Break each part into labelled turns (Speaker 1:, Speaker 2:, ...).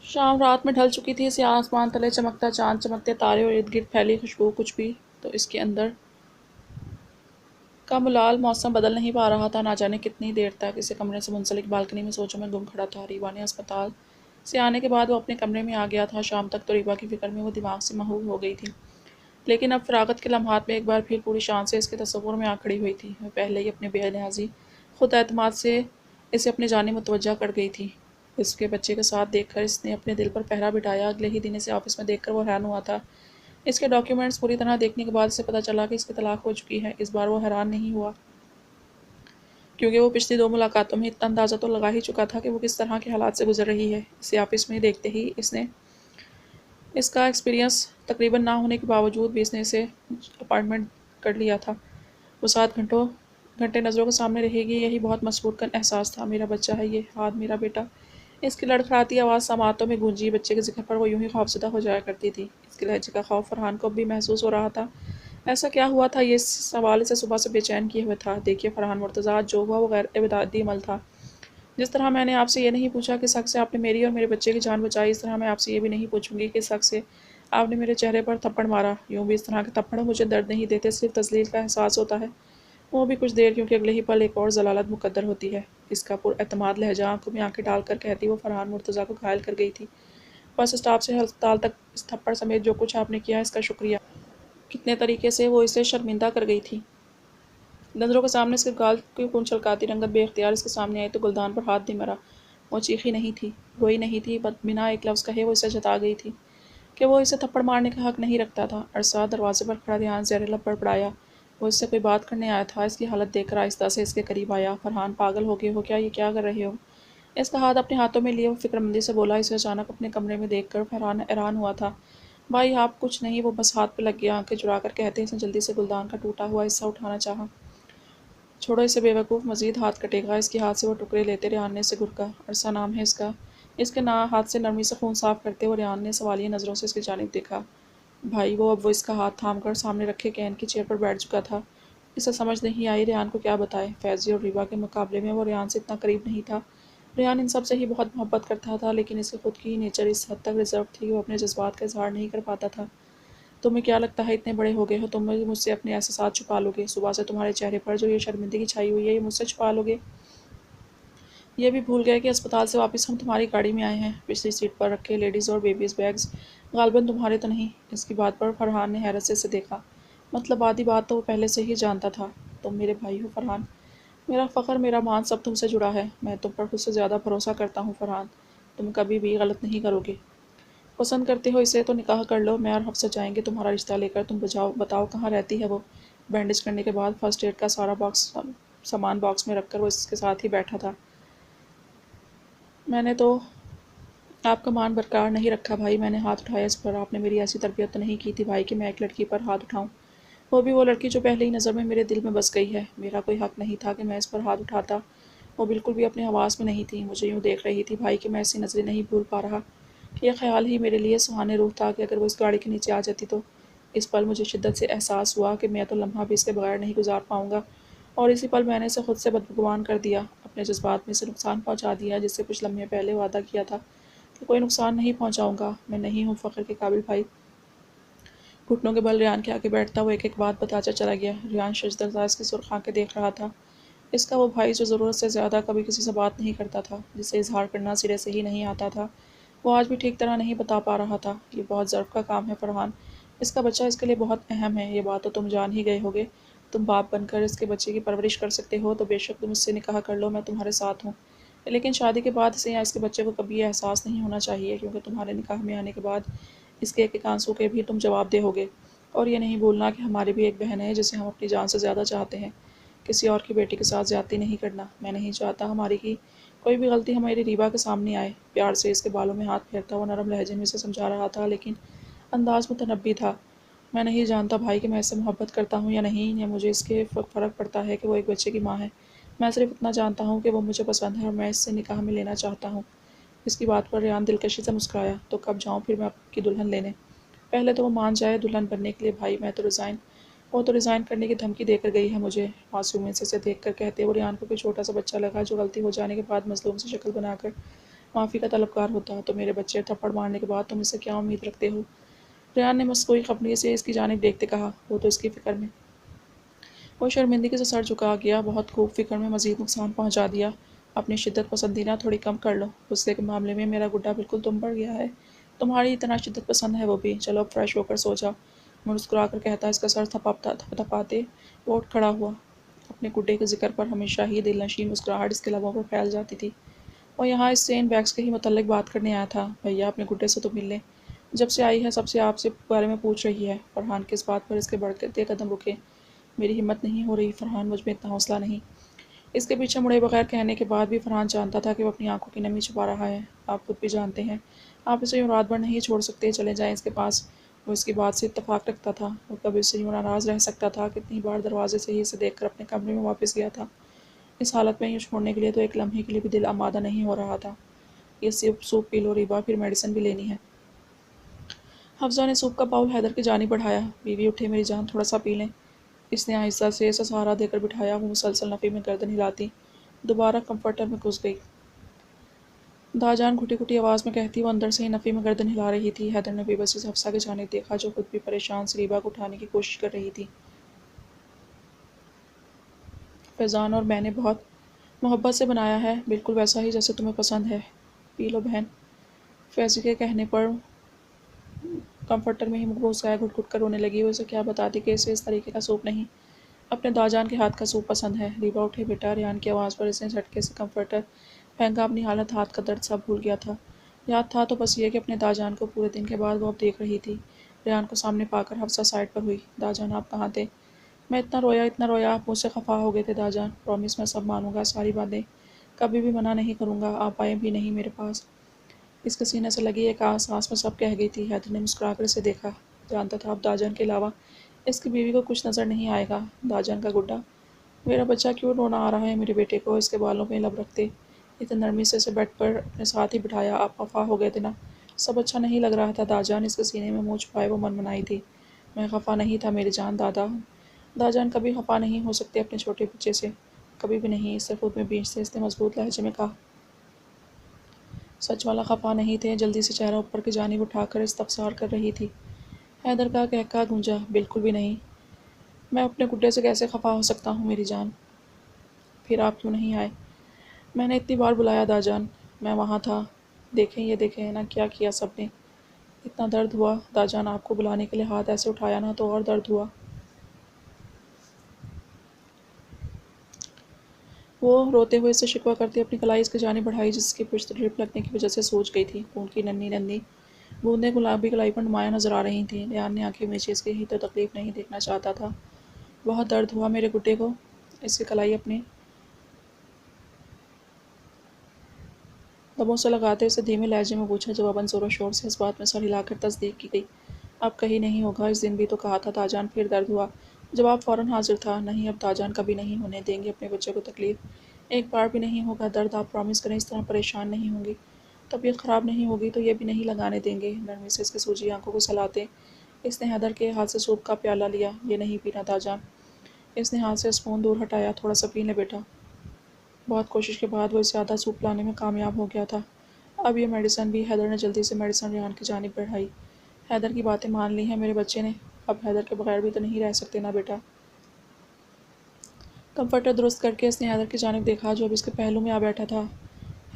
Speaker 1: شام رات میں ڈھل چکی تھی، سیاہ آسمان تلے چمکتا چاند، چمکتے تارے اور ارد گرد پھیلی خوشبو، کچھ بھی تو اس کے اندر کا ملال موسم بدل نہیں پا رہا تھا۔ نہ جانے کتنی دیر تک اسے کمرے سے منسلک بالکنی میں سوچوں میں گم کھڑا تھا۔ ریوا نے اسپتال سے آنے کے بعد وہ اپنے کمرے میں آ گیا تھا۔ شام تک تو ریوا کی فکر میں وہ دماغ سے محو ہو گئی تھی، لیکن اب فراغت کے لمحات میں ایک بار پھر پوری شان سے اس کے تصور میں آ کھڑی ہوئی تھی۔ وہ پہلے ہی اپنے بے نیازی خود اعتماد سے اسے اپنے جانب متوجہ کر گئی تھی۔ اس کے بچے کے ساتھ دیکھ کر اس نے اپنے دل پر پہرا بٹھایا۔ اگلے ہی دن اسے آفس میں دیکھ کر وہ حیران ہوا تھا۔ اس کے ڈاکیومنٹس پوری طرح دیکھنے کے بعد اسے پتہ چلا کہ اس کی طلاق ہو چکی ہے۔ اس بار وہ حیران نہیں ہوا، کیونکہ وہ پچھلی 2 ملاقاتوں میں اتنا اندازہ تو لگا ہی چکا تھا کہ وہ کس طرح کے حالات سے گزر رہی ہے۔ اسے آفس میں دیکھتے ہی اس کا ایکسپیرئنس تقریباً نہ ہونے کے باوجود بھی اس نے اسے اپائنٹمنٹ کر لیا تھا۔ وہ 7 گھنٹے نظروں کے سامنے رہے گی، یہی بہت مسحور کن احساس تھا۔ میرا بچہ ہے یہ، ہاتھ میرا بیٹا۔ اس کی لڑکھڑاتی آواز سماعتوں میں گونجی۔ بچے کے ذکر پر وہ یوں ہی خوفزدہ ہو جایا کرتی تھی۔ اس کے لہجے کا خوف فرحان کو اب بھی محسوس ہو رہا تھا۔ ایسا کیا ہوا تھا؟ یہ سوال اسے صبح سے بے چین کیے ہوئے تھا۔ دیکھیے فرحان مرتضیٰ، آج جو ہوا وہ غیر ابتدائی عمل تھا۔ جس طرح میں نے آپ سے یہ نہیں پوچھا کس حق سے آپ نے میری اور میرے بچے کی جان بچائی، اس طرح میں آپ سے یہ بھی نہیں پوچھوں گی کس حق سے آپ نے میرے چہرے پر تھپڑ مارا۔ یوں بھی اس طرح کے تھپڑ مجھے درد نہیں دیتے، صرف تذلیل کا احساس ہوتا ہے، وہ بھی کچھ دیر، کیونکہ اگلے ہی پل ایک اور ضلالت مقدر ہوتی ہے۔ اس کا پر اعتماد لہجہ آنکھوں میں آنکھیں ڈال کر کہتی وہ فرحان مرتضیٰ کو گھائل کر گئی تھی۔ بس اسٹاپ سے ہسپتال تک اس تھپڑ سمیت جو کچھ آپ نے کیا اس کا شکریہ۔ کتنے طریقے سے وہ اسے شرمندہ کر گئی تھی۔ نظروں کے سامنے صرف گال کی کن چھلکاتی رنگت بے اختیار اس کے سامنے آئی تو گلدان پر ہاتھ نہیں مرا۔ وہ چیخی نہیں تھی، روئی نہیں تھی، بنا ایک لفظ کہے وہ اسے جتا گئی تھی کہ وہ اسے تھپڑ مارنے کا حق نہیں رکھتا تھا۔ عرصہ دروازے پر کھڑا ریحان زیر لب بڑبڑایا۔ وہ اس سے کوئی بات کرنے آیا تھا۔ اس کی حالت دیکھ کر آہستہ سے اس کے قریب آیا۔ فرحان پاگل ہو گئے ہو کیا؟ یہ کیا کر رہے ہو؟ اس کا ہاتھ اپنے ہاتھوں میں لیے وہ فکرمندی سے بولا۔ اسے اچانک اپنے کمرے میں دیکھ کر فرحان حیران ہوا تھا۔ بھائی آپ کچھ نہیں، وہ بس ہاتھ پہ لگ گیا، آنکھیں چرا کر کہتے اس نے جلدی سے گلدان کا ٹوٹا ہوا حصہ اٹھانا چاہا۔ چھوڑو اسے بے وقوف، مزید ہاتھ کٹے گا۔ اس کے ہاتھ سے وہ ٹکڑے لیتے ریحان نے اسے گھرکا۔ عرصہ نام ہے اس کا۔ اس کے ہاتھ سے نرمی سے خون صاف کرتے ہوئے ریحان نے سوالیہ نظروں سے اس کی جانب دیکھا۔ بھائی وہ اس کا ہاتھ تھام کر سامنے رکھے کین کی چیئر پر بیٹھ چکا تھا۔ اسے سمجھ نہیں آئی ریحان کو کیا بتائے۔ فیضی اور ریوا کے مقابلے میں وہ ریحان سے اتنا قریب نہیں تھا۔ ریحان ان سب سے ہی بہت محبت کرتا تھا، لیکن اس کی خود کی نیچر اس حد تک ریزرو تھی کہ وہ اپنے جذبات کا اظہار نہیں کر پاتا تھا۔ تمہیں کیا لگتا ہے اتنے بڑے ہو گئے ہو، تم مجھ سے اپنے احساسات چھپا لو گے؟ صبح سے تمہارے چہرے پر جو یہ شرمندگی چھائی ہوئی ہے، یہ مجھ سے چھپا لو گے؟ یہ بھی بھول گئے کہ اسپتال سے واپس ہم تمہاری گاڑی میں آئے ہیں، پچھلی سیٹ پر رکھے لیڈیز اور بیبیز بیگز غالباً تمہارے تو نہیں؟ اس کی بات پر فرحان نے حیرت سے اسے دیکھا۔ مطلب آدھی بات تو وہ پہلے سے ہی جانتا تھا۔ تم میرے بھائی ہو فرحان، میرا فخر، میرا مان سب تم سے جڑا ہے۔ میں تم پر خود سے زیادہ بھروسہ کرتا ہوں فرحان، تم کبھی بھی غلط نہیں کرو گے۔ پسند کرتے ہو اسے تو نکاح کر لو، میں اور حفصہ جائیں گے تمہارا رشتہ لے کر۔ تم بتاؤ کہاں رہتی ہے وہ؟ بینڈیج کرنے کے بعد فرسٹ ایڈ کا سارا سامان باکس میں رکھ کر وہ اس کے ساتھ ہی بیٹھا تھا۔ میں نے تو آپ کا مان برقرار نہیں رکھا بھائی، میں نے ہاتھ اٹھایا اس پر۔ آپ نے میری ایسی تربیت تو نہیں کی تھی بھائی کہ میں ایک لڑکی پر ہاتھ اٹھاؤں، وہ بھی وہ لڑکی جو پہلی نظر میں میرے دل میں بس گئی ہے۔ میرا کوئی حق نہیں تھا کہ میں اس پر ہاتھ اٹھاتا۔ وہ بالکل بھی اپنے حواس میں نہیں تھی، مجھے یوں دیکھ رہی تھی بھائی کہ میں ایسی نظریں نہیں بھول پا رہا۔ یہ خیال ہی میرے لیے سہانے روح تھا کہ اگر وہ اس گاڑی کے نیچے آ جاتی تو۔ اس پل مجھے شدت سے احساس ہوا کہ میں تو لمحہ بھی اس کے بغیر نہیں گزار پاؤں گا، اور اسی پل میں نے اسے خود سے بدگمان کر دیا، اپنے جذبات میں اسے نقصان پہنچا دیا جس سے کچھ لمحے پہلے وعدہ کیا تھا کہ کوئی نقصان نہیں پہنچاؤں گا۔ میں نہیں ہوں فخر کے قابل بھائی۔ گھٹنوں کے بل ریحان کے آگے بیٹھتا وہ ایک ایک بات بتاتا چلا گیا۔ ریحان ششدر اس کی سرخ آنکھیں دیکھ رہا تھا۔ اس کا وہ بھائی جو ضرورت سے زیادہ کبھی کسی سے بات نہیں کرتا تھا، جسے اظہار کرنا سرے سے ہی نہیں آتا تھا، وہ آج بھی ٹھیک طرح نہیں بتا پا رہا تھا۔ یہ بہت ضرف کا کام ہے فرحان، اس کا بچہ اس کے لیے بہت اہم ہے، یہ بات تو تم جان ہی گئے ہوگے۔ تم باپ بن کر اس کے بچے کی پرورش کر سکتے ہو تو بے شک تم اس سے نکاح کر لو، میں تمہارے ساتھ ہوں، لیکن شادی کے بعد اسے یا اس کے بچے کو کبھی یہ احساس نہیں ہونا چاہیے، کیونکہ تمہارے نکاح میں آنے کے بعد اس کے ایک ایک آنسو کے بھی تم جواب دہ ہوگے۔ اور یہ نہیں بھولنا کہ ہماری بھی ایک بہن ہے جسے ہم اپنی جان سے زیادہ چاہتے ہیں۔ کسی اور کی بیٹی کے ساتھ زیادتی نہیں کرنا، میں نہیں چاہتا ہماری کی کوئی بھی غلطی ہماری ریوا کے سامنے آئے۔ پیار سے اس کے بالوں میں ہاتھ پھیرتا وہ نرم لہجے میں اسے سمجھا رہا تھا، لیکن انداز متنبی تھا۔ میں نہیں جانتا بھائی کہ میں اس سے محبت کرتا ہوں یا نہیں، یا مجھے اس کے فرق پڑتا ہے کہ وہ ایک بچے کی ماں ہے۔ میں صرف اتنا جانتا ہوں کہ وہ مجھے پسند ہے اور میں اس سے نکاح میں لینا چاہتا ہوں۔ اس کی بات پر ریحان دلکشی سے مسکرایا۔ تو کب جاؤں پھر میں آپ کی دلہن لینے؟ پہلے تو وہ مان جائے دلہن بننے کے لیے بھائی، وہ تو ریزائن کرنے کی دھمکی دے کر گئی ہے مجھے۔ معصومیت سے اسے دیکھ کر کہتے وہ ریحان کو کوئی چھوٹا سا بچہ لگا جو غلطی ہو جانے کے بعد مظلوم سی شکل بنا کر معافی کا طلبگار ہوتا تو میرے بچے تھپڑ مارنے کے بعد تم اس سے کیا امید رکھتے ہو؟ ریان نے مصنوعی خفگی سے اس کی جانب دیکھتے کہا، وہ تو اس کی فکر میں۔ وہ شرمندگی سے سر جھکا گیا، بہت خوب، فکر میں مزید نقصان پہنچا دیا۔ اپنی شدت پسندی نہ تھوڑی کم کر لو، غصے کے معاملے میں میرا گڈا بالکل تم پر گیا ہے، تمہاری اتنا شدت پسند ہے وہ بھی۔ چلو اب فریش ہو کر سو جاؤ، مسکرا کر کہتا اس کا سر تھپاتے وہ اٹھ کھڑا ہوا۔ اپنے گڈے کے ذکر پر ہمیشہ ہی دل نشین مسکراہٹ اس کے لبوں پر پھیل جاتی تھی۔ وہ یہاں اس سین بیگس کے ہی متعلق بات کرنے آیا تھا۔ بھیا اپنے گڈے سے تو مل لیں، جب سے آئی ہے سب سے آپ سے بارے میں پوچھ رہی ہے۔ فرحان کس بات پر اس کے بڑھتے قدم رکے۔ میری ہمت نہیں ہو رہی فرحان، مجھ میں اتنا حوصلہ نہیں۔ اس کے پیچھے مڑے بغیر کہنے کے بعد بھی فرحان جانتا تھا کہ وہ اپنی آنکھوں کی نمی چھپا رہا ہے۔ آپ خود بھی جانتے ہیں، آپ اسے یوں رات بھر نہیں چھوڑ سکتے، چلے جائیں اس کے پاس۔ وہ اس کی بات سے اتفاق رکھتا تھا، وہ کبھی اس سے یوں ناراض رہ سکتا تھا، کتنی بار دروازے سے ہی اسے دیکھ کر اپنے کمرے میں واپس گیا تھا۔ اس حالت میں یوں چھوڑنے کے لیے تو ایک لمحے کے لیے بھی دل آمادہ نہیں ہو رہا تھا۔ یہ صرف سوپ پی لو ریبا، پھر میڈیسن بھی لینی ہے۔ حفصہ نے سوپ کا باؤل حیدر کی جانب بڑھایا۔ بیوی اٹھے میری جان، تھوڑا سا پی لیں۔ اس نے آہستہ سے اسے سہارا دے کر بٹھایا۔ وہ مسلسل نفی میں گردن ہلاتی دوبارہ کمفرٹر میں گھس گئی۔ داجان گھٹی گھٹی آواز میں کہتی، وہ اندر سے ہی نفی میں گردن ہلا رہی تھی۔ حیدر نے بے بسی سے حفصہ کی جانب دیکھا جو خود بھی پریشان سے ریبا کو اٹھانے کی کوشش کر رہی تھی۔ فیضان اور میں نے بہت محبت سے بنایا ہے، بالکل ویسا ہی جیسے تمہیں پسند ہے، پی لو بہن۔ فیضی کے کہنے پر کمفرٹر میں ہی منہ گھس گیا، گھٹ گھٹ کر رونے لگی۔ وہ اسے کیا بتاتی کہ اسے اس طریقے کا سوپ نہیں، اپنے داجان کے ہاتھ کا سوپ پسند ہے۔ ریبا اٹھے بیٹا، ریان کی آواز پر اس نے جھٹکے سے کمفرٹر پھینکا۔ اپنی حالت، ہاتھ کا درد سب بھول گیا تھا۔ یاد تھا تو بس یہ کہ اپنے داجان کو پورے دن کے بعد وہ اب دیکھ رہی تھی۔ ریان کو سامنے پا کر حفصہ سائڈ پر ہوئی۔ داجان آپ کہاں تھے؟ میں اتنا رویا، آپ مجھ سے خفا ہو گئے تھے داجان۔ پرومس میں سب مانوں گا، ساری باتیں، کبھی بھی منع نہیں کروں گا، آپ آئے بھی نہیں میرے پاس۔ اس کے سینے سے لگی ایک سانس میں سب کہہ گئی تھی۔ حیدر نے مسکرا کر اسے دیکھا، جانتا تھا اب داجان کے علاوہ اس کی بیوی کو کچھ نظر نہیں آئے گا۔ داجان کا گڈا، میرا بچہ کیوں رونا آ رہا ہے میرے بیٹے کو؟ اس کے بالوں میں لب رکھتے اتنی نرمی سے اسے بیڈ پر اپنے ساتھ ہی بٹھایا۔ آپ خفا ہو گئے تھے نا؟ سب اچھا نہیں لگ رہا تھا داجان، اس کے سینے میں منہ چھپائے وہ منمنائی تھی۔ میں خفا نہیں تھا میری جان داجان کبھی خفا نہیں ہو سکتے اپنے چھوٹے بچے سے، کبھی بھی نہیں، اس سے خود میں بیچ سے اس نے مضبوط لہجے میں کہا۔ سچ والا خفا نہیں تھے، جلدی سے چہرہ اوپر کی جانب اٹھا کر استفسار کر رہی تھی۔ حیدر کا کہکہا گونجا، بالکل بھی نہیں، میں اپنے گڈے سے کیسے خفا ہو سکتا ہوں میری جان؟ پھر آپ کیوں نہیں آئے؟ میں نے اتنی بار بلایا داجان، میں وہاں تھا، دیکھیں یہ دیکھیں نا کیا کیا سب نے، اتنا درد ہوا داجان، آپ کو بلانے کے لیے ہاتھ ایسے اٹھایا نا تو اور درد ہوا۔ وہ روتے ہوئے اسے شکوہ کرتے اپنی کلائی اس کی جانب بڑھائی، جس کی پشت ڈرپ لگنے کی وجہ سے سوج گئی تھی۔ خون کی ننھی ننھی بوندیں گلابی کلائی پر نمایاں نظر آ رہی تھیں۔ ریان نے آنکھیں میچی، اس کی ہی تو تکلیف نہیں دیکھنا چاہتا تھا۔ بہت درد ہوا میرے گڈے کو؟ اس کی کلائی اپنے لبوں سے لگاتے اسے دھیمے لہجے میں پوچھا، جواباً زور و شور سے اس بات میں سر ہلا کر تصدیق کی گئی۔ اب کہیں نہیں ہوگا، اس دن بھی تو کہا تھا داجان۔ پھر درد ہوا؟ جواب فوراً حاضر تھا، نہیں اب داجان کبھی نہیں ہونے دیں گے اپنے بچے کو تکلیف، ایک بار بھی نہیں ہوگا درد، آپ پرامس کریں اس طرح پریشان نہیں ہوں گی، طبیعت خراب نہیں ہوگی تو یہ بھی نہیں لگانے دیں گے۔ نرمی سے اس کی سوجی آنکھوں کو سلاتے اس نے حیدر کے ہاتھ سے سوپ کا پیالہ لیا۔ یہ نہیں پینا داجان۔ اس نے ہاتھ سے اسپون دور ہٹایا، تھوڑا سا پی لے بیٹا۔ بہت کوشش کے بعد وہ اسے آدھا سوپ لانے میں کامیاب ہو گیا تھا۔ اب یہ میڈیسن بھی۔ حیدر نے جلدی سے میڈیسن ریان کی جانب بڑھائی۔ حیدر کی باتیں مان لی ہیں میرے بچے نے، اب حیدر کے بغیر بھی تو نہیں رہ سکتے نا بیٹا۔ کمفرٹر درست کر کے اس نے حیدر کی جانب دیکھا جو اب اس کے پہلو میں آ بیٹھا تھا۔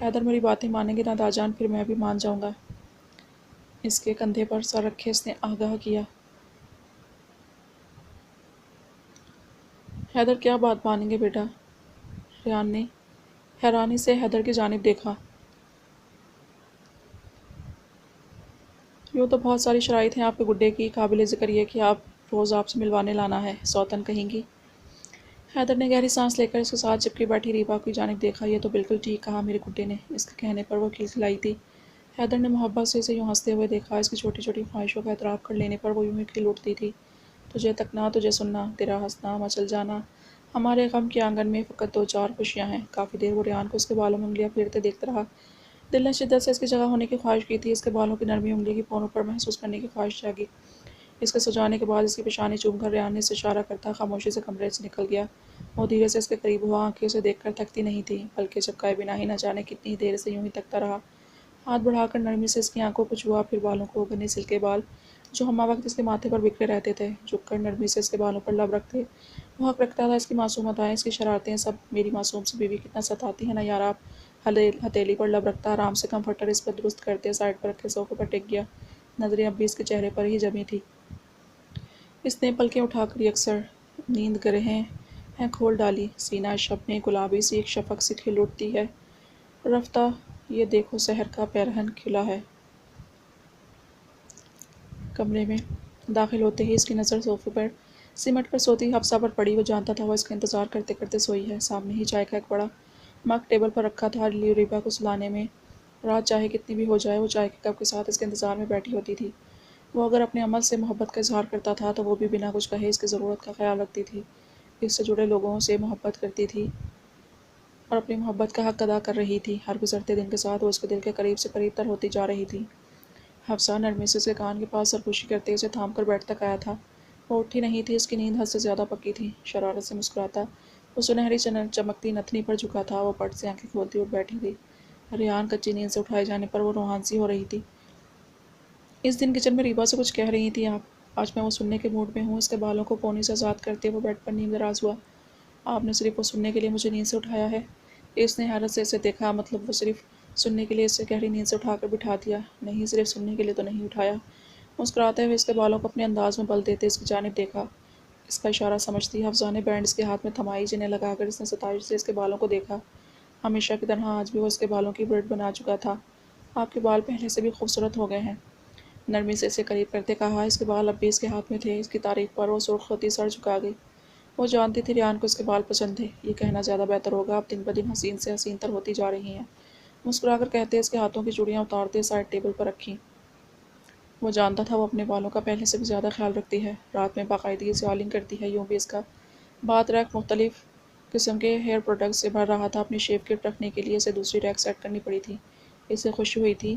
Speaker 1: حیدر میری باتیں مانیں گے نا داجان، پھر میں بھی مان جاؤں گا۔ اس کے کندھے پر سر رکھے اس نے آگاہ کیا۔ حیدر کیا بات مانیں گے بیٹا؟ ریان نے حیرانی سے حیدر کی جانب دیکھا۔ یوں تو بہت ساری شرائط ہیں آپ کے گڈے کی، قابل ذکر یہ کہ آپ روز آپ سے ملوانے لانا ہے، سوتن کہیں گی۔ حیدر نے گہری سانس لے کر اس کے ساتھ چپکی بیٹھی ریبا کی جانب دیکھا۔ یہ تو بالکل ٹھیک کہا میرے گڈے نے، اس کے کہنے پر وہ کھلکھلائی تھی۔ حیدر نے محبت سے اسے یوں ہنستے ہوئے دیکھا، اس کی چھوٹی چھوٹی خواہشوں کا اعتراف کر لینے پر وہ یوں ہی کھل اٹھتی تھی۔ تجھے تکنا، تجھے سننا، تیرا ہنسنا، مچل جانا، ہمارے غم کے آنگن میں فقط دو چار خوشیاں ہیں۔ کافی دیر وہ ریان کو اس کے بالوں میں انگلیاں پھیرتے دیکھتا رہا۔ دل نے شدت سے اس کی جگہ ہونے کی خواہش کی تھی، اس کے بالوں کی نرمی انگلی کی پونوں پر محسوس کرنے کی خواہش جاگی۔ اس کے سو جانے کے بعد اس کی پیشانی چوم کر ریان نے اسے اشارہ کرتا خاموشی سے کمرے سے نکل گیا۔ وہ دھیرے سے اس کے قریب ہوا، آنکھیں اسے دیکھ کر تھکتی نہیں تھی، بلکہ چپکائے بنا ہی نہ جانے کتنی دیر سے یوں ہی تکتا رہا۔ ہاتھ بڑھا کر نرمی سے اس کی آنکھوں کو چھوا، پھر بالوں کو، گھنے سلکے بال جو ہمہ وقت اس کے ماتھے پر بکھرے رہتے تھے، جھک کر نرمی سے اس کے بالوں پر لب رکھتے۔ وہ حق رکھتا تھا اس کی معصوم ادائیں، اس کی شرارتیں سب میری معصوم سی بیوی کتنا ستاتی ہے نا یار آپ۔ ہتھیلی پر لب رکھتا، آرام سے کمفرٹر اس پر درست کرتے، سائڈ پر رکھے صوفے پر ٹک گیا۔ نظریں اب بھی اس کے چہرے پر ہی جمی تھی۔ اس نے پلکیں اٹھا کر یکسر نیند گرہیں ہیں کھول ڈالی، سینہ شب میں گلابی سی ایک شفق سی کھل اٹھتی ہے رفتہ، یہ دیکھو سحر کا پیرہن کھلا ہے۔ کمرے میں داخل ہوتے ہی اس کی نظر صوفے پر سمٹ کر سوتی حفصہ پر پڑی۔ وہ جانتا تھا وہ اس کا انتظار کرتے کرتے سوئی ہے۔ سامنے ہی چائے کا ایک بڑا مگ ٹیبل پر رکھا تھا۔ ریبا کو سلانے میں رات چاہے کتنی بھی ہو جائے، وہ چائے کے کپ کے ساتھ اس کے انتظار میں بیٹھی ہوتی تھی۔ وہ اگر اپنے عمل سے محبت کا اظہار کرتا تھا تو وہ بھی بنا کچھ کہے اس کی ضرورت کا خیال رکھتی تھی، اس سے جڑے لوگوں سے محبت کرتی تھی اور اپنی محبت کا حق ادا کر رہی تھی۔ ہر گزرتے دن کے ساتھ وہ اس کے دل کے قریب سے قریب تر ہوتی جا رہی تھی۔ حفصہ نرمی سے اس کے کان کے پاس سرگوشی کرتے اسے تھام کر بیڈ تک آیا تھا۔ وہ اٹھی نہیں تھی، اس کی نیند حد سے زیادہ پکی تھی۔ شرارت سے مسکراتا وہ سنہری چمکتی نتنی پر جھکا تھا۔ وہ پٹ سے آنکھیں کھولتی اٹھ بیٹھی تھی۔ ریحان کچی نیند سے اٹھائے جانے پر وہ روحان سی ہو رہی تھی۔ اس دن کچن میں ریبا سے کچھ کہہ رہی تھی آپ، آج میں وہ سننے کے موڈ میں ہوں۔ اس کے بالوں کو پونی سے آزاد کرتے وہ بیڈ پر نیم دراز ہوا۔ آپ نے صرف وہ سننے کے لیے مجھے نیند سے اٹھایا ہے؟ اس نے حیرت سے اسے دیکھا۔ مطلب وہ صرف سننے کے لیے اسے گہری نیند سے اٹھا کر بٹھا دیا؟ نہیں، صرف سننے کے لیے تو نہیں اٹھایا۔ مسکراتے ہوئے اس کے بالوں کو اپنے انداز میں بل دیتے اس کی جانب دیکھا۔ اس کا اشارہ سمجھتی حفصہ نے بینڈ اس کے ہاتھ میں تھمائی، جنہیں لگا کر اس نے ستائش سے اس کے بالوں کو دیکھا۔ ہمیشہ کی طرح آج بھی وہ اس کے بالوں کی برڈ بنا چکا تھا۔ آپ کے بال پہلے سے بھی خوبصورت ہو گئے ہیں، نرمی سے اسے قریب کرتے کہا۔ اس کے بال اب بھی اس کے ہاتھ میں تھے۔ اس کی تعریف پر وہ سرخ ہوتی سر جھکا گئی۔ وہ جانتی تھی ریحان کو اس کے بال پسند تھے، یہ کہنا زیادہ بہتر ہوگا، آپ دن بدن حسین سے حسین تر ہوتی جا رہی ہیں، مسکرا کر کہتے اس کے ہاتھوں کی چوڑیاں اتارتے سائڈ ٹیبل پر رکھیں۔ وہ جانتا تھا وہ اپنے بالوں کا پہلے سے بھی زیادہ خیال رکھتی ہے، رات میں باقاعدگی سے آئلنگ کرتی ہے۔ یوں بھی اس کا باتھ ریک مختلف قسم کے ہیئر پروڈکٹس سے بھر رہا تھا۔ اپنی شیو کٹ رکھنے کے لیے اسے دوسری ریک سیٹ کرنی پڑی تھی۔ اسے خوشی ہوئی تھی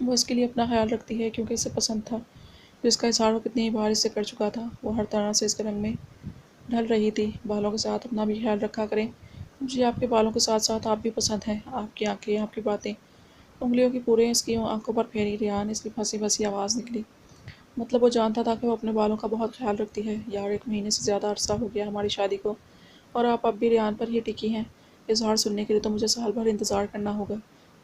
Speaker 1: وہ اس کے لیے اپنا خیال رکھتی ہے، کیونکہ اسے پسند تھا، جس کا اظہار وہ کتنی ہی بار اس سے کر چکا تھا۔ وہ ہر طرح سے اس کے رنگ میں ڈھل رہی تھی۔ بالوں کے ساتھ اپنا بھی خیال رکھا کریں، مجھے آپ کے بالوں کے ساتھ ساتھ آپ بھی پسند ہیں، آپ کی آنکھیں، آپ کی باتیں۔ انگلیوں کی پورے اس کی آنکھوں پر پھیری۔ ریحان اس کی پھنسی پھنسی آواز نکلی۔ مطلب وہ جانتا تھا کہ وہ اپنے بالوں کا بہت خیال رکھتی ہے۔ یار 1 مہینے سے زیادہ عرصہ ہو گیا ہماری شادی کو، اور آپ اب بھی ریحان پر ہی ٹکی ہیں۔ اظہار سننے کے لیے تو مجھے سال بھر انتظار کرنا ہوگا۔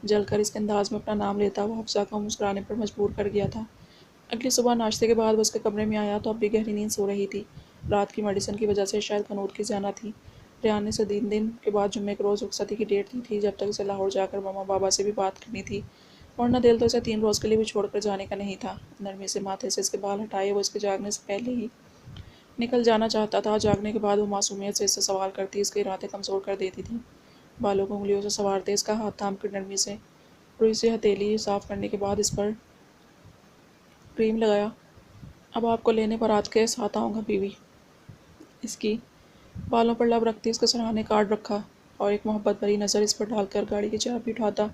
Speaker 1: جل کر اس کے انداز میں اپنا نام لیتا وہ حفصہ کو مسکرانے پر مجبور کر گیا تھا۔ اگلی صبح ناشتے کے بعد وہ اس کے کمرے میں آیا تو اب بھی گہری نیند سو رہی تھی۔ رات کی میڈیسن کی وجہ سے شاید قنوت کی زیانہ تھی۔ ریحان نے اسے 3 دن کے بعد جمعے کے روز رخصتی کی ڈیٹ دی تھی، جب تک اسے لاہور جا کر ماما بابا سے بھی بات کرنی تھی، ورنہ دل تو اسے 3 روز کے لیے بھی چھوڑ کر جانے کا نہیں تھا۔ نرمی سے ماتھے سے اس کے بال ہٹائے وہ اس کے جاگنے سے پہلے ہی نکل جانا چاہتا تھا۔ جاگنے کے بعد وہ معصومیت سے اس سے سوال کرتی، اس کے ارادے کمزور کر دیتی تھی۔ بالوں کو انگلیوں سے سنوارتے اس کا ہاتھ تھام کر نرمی سے روئی سے ہتھیلی صاف کرنے کے بعد اس پر کریم لگایا۔ اب آپ کو لینے بارات کے ساتھ آؤں گا بیوی۔ اس کی بالوں پر لب رکھتی اس کے سرہانے کارڈ رکھا اور ایک محبت بھری نظر اس پر ڈال کر گاڑی کی چابی اٹھاتا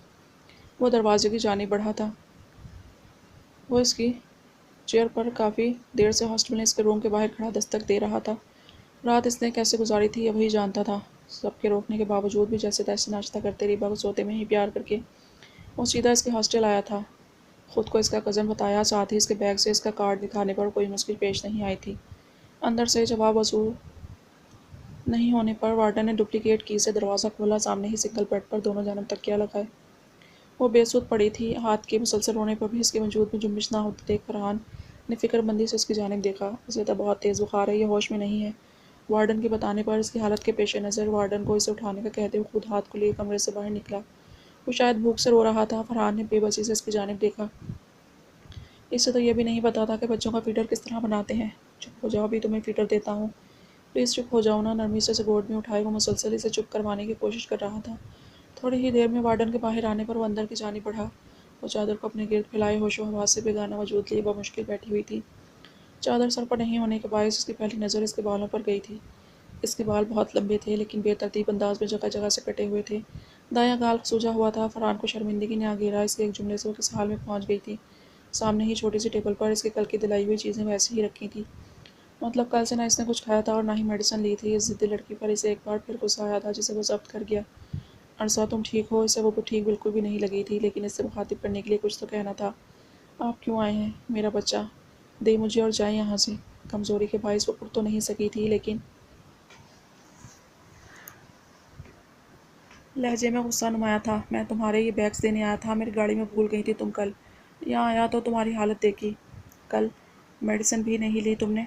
Speaker 1: وہ دروازے کی جانب بڑھا تھا۔ وہ اس کی چیئر پر کافی دیر سے ہاسٹل میں اس کے روم کے باہر کھڑا دستک دے رہا تھا۔ رات اس نے کیسے گزاری تھی یہ وہی جانتا تھا۔ سب کے روکنے کے باوجود بھی جیسے تیسے ناشتہ کرتے ریبا کو سوتے میں ہی پیار کر کے وہ سیدھا اس کے ہاسٹل آیا تھا۔ خود کو اس کا کزن بتایا، ساتھ ہی اس کے بیگ سے اس کا کارڈ دکھانے پر کوئی مشکل پیش نہیں آئی تھی۔ اندر سے جواب وصول نہیں ہونے پر وارڈن نے ڈپلیکیٹ کی سے دروازہ کھولا۔ سامنے ہی سنگل بیڈ پر دونوں جانب تکیہ لگائے وہ بے سود پڑی تھی۔ ہاتھ کے مسلسل رونے پر بھی اس کے وجود میں جنبش نہ ہوتی دیکھ فرحان نے فکر مندی سے اس کی جانب دیکھا۔ اسے تو بہت تیز بخار ہے، یہ ہوش میں نہیں ہے۔ وارڈن کے بتانے پر اس کی حالت کے پیش نظر وارڈن کو اسے اٹھانے کا کہتے ہوئے خود ہاتھ کو لیے کمرے سے باہر نکلا۔ وہ شاید بھوک سے رو رہا تھا۔ فرحان نے بے بسی سے اس کی جانب دیکھا۔ اسے تو یہ بھی نہیں پتا تھا کہ بچوں کا فیڈر کس طرح بناتے ہیں۔ چپ ہو جاؤ، ابھی تمہیں فیڈر دیتا ہوں، پلیز چپ ہو جاؤ نا۔ نرمی سے اسے گود میں اٹھائے وہ مسلسل اسے چپ کروانے کی کوشش کر رہا تھا۔ تھوڑی ہی دیر میں وارڈن کے باہر آنے پر وہ اندر کی جانب بڑھا۔ وہ چادر کو اپنے گرد پھیلائے ہوش و حواس سے بیگانہ وجود لیے بمشکل بیٹھی ہوئی تھی۔ چادر سر پر نہیں ہونے کے باعث اس کی پہلی نظر اس کے بالوں پر گئی تھی۔ اس کے بال بہت لمبے تھے، لیکن بے ترتیب انداز میں جگہ جگہ سے کٹے ہوئے تھے۔ دایاں گال سوجا ہوا تھا۔ فرحان کو شرمندگی نے آ گھیرا۔ اس کے ایک جملے سے وہ کس حال میں پہنچ گئی تھی۔ سامنے ہی چھوٹی سی ٹیبل پر اس کی کل کی دلائی ہوئی چیزیں ویسے ہی رکھی تھیں، مطلب کل سے نہ اس نے کچھ کھایا تھا اور نہ ہی میڈیسن لی تھی۔ اس ضدی لڑکی پر اسے ایک بار پھر غصہ آیا تھا، جسے وہ ضبط کر گیا۔ عرصہ تم ٹھیک ہو؟ اسے وہ ٹھیک بالکل بھی نہیں لگی تھی، لیکن اس سے مخاطب کرنے کے لیے کچھ تو کہنا تھا۔ آپ کیوں آئے ہیں میرا بچہ؟ دے مجھے اور جائیں یہاں سے۔ کمزوری کے باعث وہ اٹھ تو نہیں سکی تھی، لیکن لہجے میں غصہ نمایاں تھا۔ میں تمہارے یہ بیگس دینے آیا تھا، میری گاڑی میں بھول گئی تھی تم کل۔ یہاں آیا تو تمہاری حالت دیکھی۔ کل میڈیسن بھی نہیں لی تم نے۔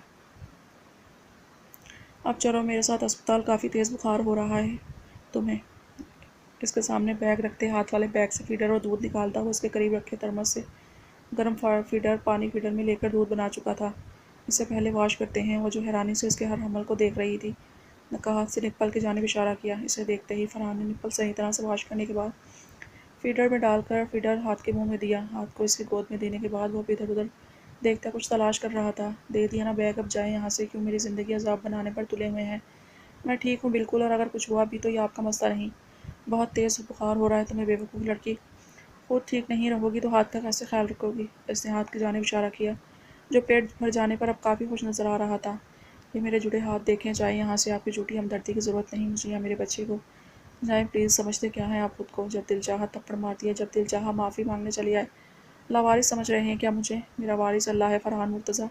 Speaker 1: اب چلو میرے ساتھ اسپتال، کافی تیز بخار ہو رہا ہے تمہیں۔ اس کے سامنے بیگ رکھتے ہاتھ والے بیگ سے فیڈر اور دودھ نکالتا وہ اس کے قریب رکھے ترمس سے گرم پانی فیڈر میں لے کر دودھ بنا چکا تھا۔ اس سے پہلے واش کرتے ہیں۔ وہ جو حیرانی سے اس کے ہر عمل کو دیکھ رہی تھی، نکہت سے نپل کی جانب اشارہ کیا۔ اسے دیکھتے ہی فرحان نے نپل صحیح طرح سے واش کرنے کے بعد فیڈر میں ڈال کر فیڈر ہاتھ کے منہ میں دیا۔ ہاتھ کو اس کی گود میں دینے کے بعد وہ ادھر ادھر دیکھتا کچھ تلاش کر رہا تھا۔ دے دیا نا بیگ، اب جائیں یہاں سے۔ کیوں میری زندگی عذاب بنانے پر تلے ہوئے ہیں؟ میں ٹھیک ہوں بالکل، اور اگر کچھ ہوا بھی تو یہ آپ کا مسئلہ نہیں۔ بہت تیز بخار ہو رہا ہے تمہیں، بے وقوف لڑکی۔ خود ٹھیک نہیں رہو گی تو ہاتھ کا کیسے خیال رکھو گی؟ اس نے ہاتھ کی جانب اشارہ کیا جو پیٹ بھر جانے پر اب کافی خوش نظر آ رہا تھا۔ یہ میرے جڑے ہاتھ دیکھیں، جائیں یہاں سے۔ آپ کی جھوٹی ہمدردی کی ضرورت نہیں مجھے یا میرے بچے کو۔ جائیں پلیز۔ سمجھتے کیا ہیں آپ خود کو؟ جب دل چاہا تھپڑ مار دیا، جب دل چاہا معافی مانگنے چلی آئے۔ لاوارث سمجھ رہے ہیں کیا مجھے؟ میرا وارث اللہ ہے فرحان مرتضیٰ،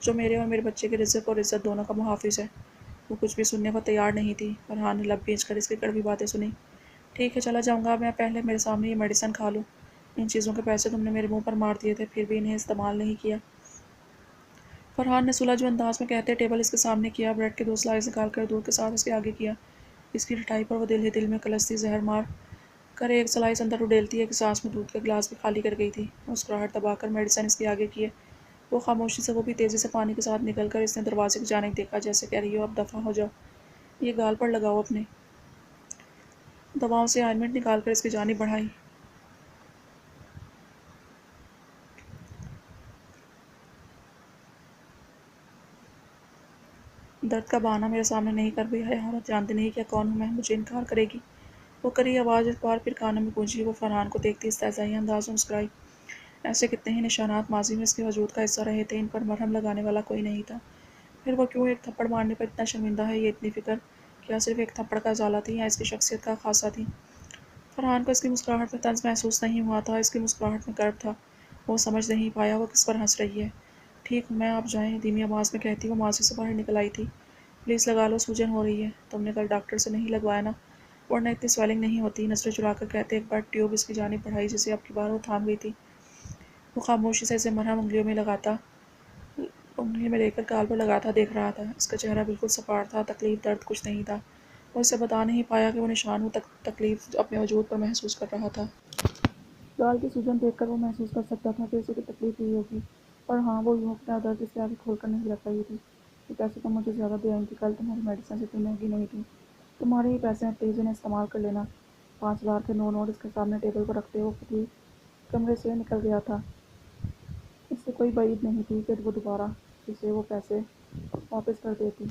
Speaker 1: جو میرے اور میرے بچے کے رزق اور عزت دونوں کا محافظ ہے۔ وہ کچھ بھی سننے کو تیار نہیں تھی۔ فرحان نے لب کھینچ کر اس کی کڑوی باتیں سنی۔ ٹھیک ہے چلا جاؤں گا میں، پہلے میرے سامنے یہ میڈیسن کھا لو۔ ان چیزوں کے پیسے تم نے میرے منہ پر مار دیے تھے، پھر بھی انہیں استعمال نہیں کیا۔ فرحان نے سلجھ انداز میں کہتے ٹیبل اس کے سامنے کیا، بریڈ کے 2 سلائس نکال کر دودھ کے ساتھ اس کے آگے کیا۔ اس کی ٹھٹائی پر وہ دل ہی دل میں کلستی زہر مار کر ایک سلائس اندر ڈیلتی ایک سانس میں دودھ کا گلاس بھی خالی کر گئی تھی۔ مسکراہٹ دبا کر میڈیسن اس کے آگے کیے وہ خاموشی سے، وہ بھی تیزی سے پانی کے ساتھ نکل کر اس نے دروازے کی جانب دیکھا، جیسے کہہ رہی ہو اب دفع ہو جاؤ، یہ گال پر لگاؤ اپنے۔ دواؤں سے آئنمنٹ نکال کر اس کی جانب بڑھائی۔ درد کا بہانہ میرے سامنے نہیں کر، بے حیا عورت، جانتی نہیں کیا کون ہوں میں، مجھے انکار کرے گی؟ وہ کری آواز ایک بار پھر کانوں میں گونجی۔ وہ فرحان کو دیکھتی استہزائی انداز میں مسکرائی۔ ایسے کتنے ہی نشانات ماضی میں اس کے وجود کا حصہ رہے تھے، ان پر مرہم لگانے والا کوئی نہیں تھا۔ پھر وہ کیوں ایک تھپڑ مارنے پر اتنا شرمندہ ہے؟ یہ اتنی فکر کیا صرف ایک تھپڑ کا ازالہ تھی یا اس کی شخصیت کا خاصہ تھی؟ فرحان کو اس کی مسکراہٹ میں طنز محسوس نہیں ہوا تھا، اس کی مسکراہٹ میں کرب تھا۔ وہ سمجھ نہیں پایا وہ کس پر ہنس رہی ہے۔ ٹھیک ہوں میں، آپ جائیں، دھیمی آواز میں کہتی وہ ماضی سے باہر نکل آئی تھی۔ پلیز لگا لو، سوجن ہو رہی ہے۔ تم نے کل ڈاکٹر سے نہیں لگوایا نا؟ ورنہ اتنی سویلنگ نہیں ہوتی۔ نظریں چرا کر کہتے ایک بار ٹیوب اس کی جانب بڑھائی جسے اب کی بار وہ تھام گئی تھی۔ وہ خاموشی سے اسے مرہم انگلیوں میں لے کر گال پر لگاتا دیکھ رہا تھا۔ اس کا چہرہ بالکل سپاٹ تھا، تکلیف درد کچھ نہیں تھا۔ وہ اسے بتا نہیں پایا کہ وہ نشان تکلیف اپنے وجود پر محسوس کر رہا تھا۔ گال کی سوجن دیکھ کر وہ محسوس کر سکتا تھا کہ اسے کوئی تکلیف ہوئی ہوگی، اور ہاں وہ یوں اپنا درد اس کے آگے کھول کر نہیں رکھ رہی تھی کہ پیسے تم مجھے زیادہ دے آئی تھی کل، تمہاری میڈیسن سے اتنی مہنگی نہیں تھی، تمہارے ہی پیسے ہیں پلیز انہیں استعمال کر لینا۔ 5,000 کے نوٹ اس کے سامنے ٹیبل پر رکھتے وہ خود ہی کمرے سے نکل گیا تھا۔ اس سے کوئی بعید نہیں تھی کہ وہ دوبارہ اسے وہ پیسے واپس کر دیتی۔